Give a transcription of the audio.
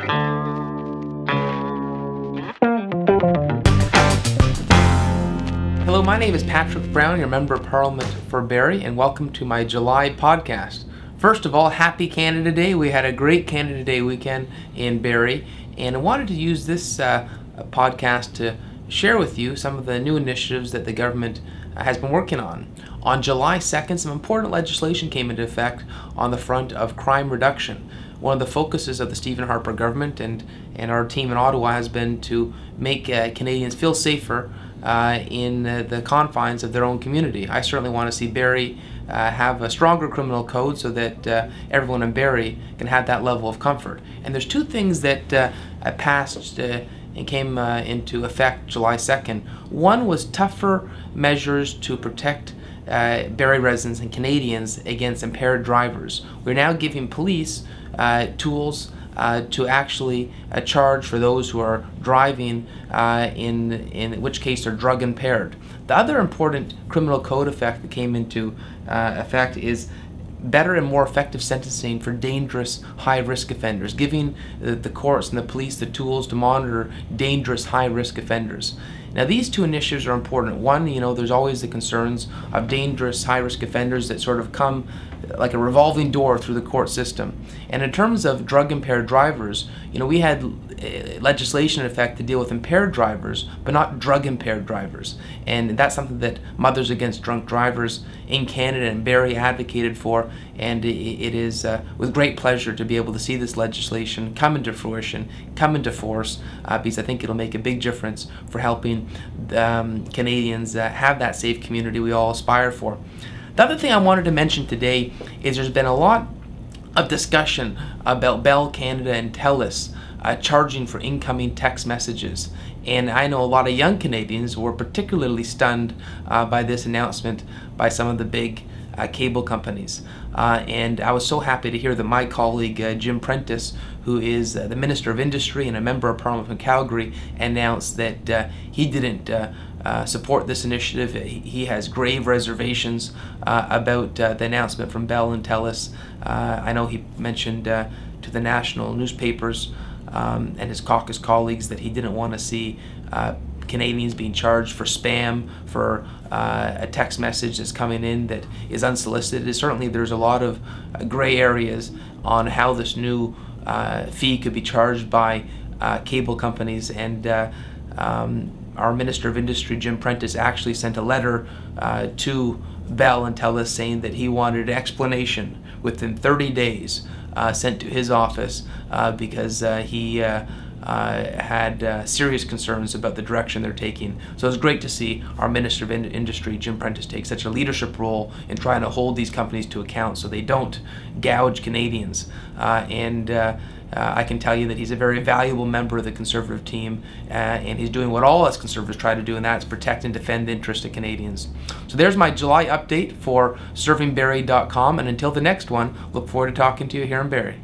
Hello, my name is Patrick Brown, your Member of Parliament for Barrie, and welcome to my July podcast. First of all, happy Canada Day. We had a great Canada Day weekend in Barrie, and I wanted to use this podcast to share with you some of the new initiatives that the government has been working on. On July 2nd, some important legislation came into effect on the front of crime reduction. One of the focuses of the Stephen Harper government and our team in Ottawa has been to make Canadians feel safer in the confines of their own community. I certainly want to see Barrie have a stronger criminal code so that everyone in Barrie can have that level of comfort. And there's two things that passed and came into effect July 2nd. One was tougher measures to protect Barrie residents and Canadians against impaired drivers. We're now giving police tools to actually charge for those who are driving, in which case they're drug impaired. The other important criminal code effect that came into effect is better and more effective sentencing for dangerous high-risk offenders, giving the courts and the police the tools to monitor dangerous high-risk offenders. Now, these two initiatives are important. One, there's always the concerns of dangerous high-risk offenders that sort of come like a revolving door through the court system. And in terms of drug-impaired drivers, we had legislation in effect to deal with impaired drivers, but not drug-impaired drivers. And that's something that Mothers Against Drunk Drivers in Canada and Barrie advocated for, and it is with great pleasure to be able to see this legislation come into fruition, come into force, because I think it'll make a big difference for helping Canadians have that safe community we all aspire for. The other thing I wanted to mention today is there's been a lot of discussion about Bell Canada and Telus charging for incoming text messages. And I know a lot of young Canadians were particularly stunned by this announcement by some of the big cable companies. And I was so happy to hear that my colleague Jim Prentice, who is the Minister of Industry and a Member of Parliament from Calgary, announced that he didn't support this initiative. He has grave reservations about the announcement from Bell and Telus. I know he mentioned to the national newspapers and his caucus colleagues that he didn't want to see Canadians being charged for spam, for a text message that's coming in that is unsolicited. Certainly there's a lot of gray areas on how this new fee could be charged by cable companies, and our Minister of Industry, Jim Prentice, actually sent a letter to Bell and Telus saying that he wanted an explanation within 30 days sent to his office because he had serious concerns about the direction they're taking. So it's great to see our Minister of Industry, Jim Prentice, take such a leadership role in trying to hold these companies to account so they don't gouge Canadians. I can tell you that he's a very valuable member of the Conservative team, and he's doing what all us Conservatives try to do, and that's protect and defend the interests of Canadians. So there's my July update for servingbarrie.com, and until the next one, look forward to talking to you here in Barrie.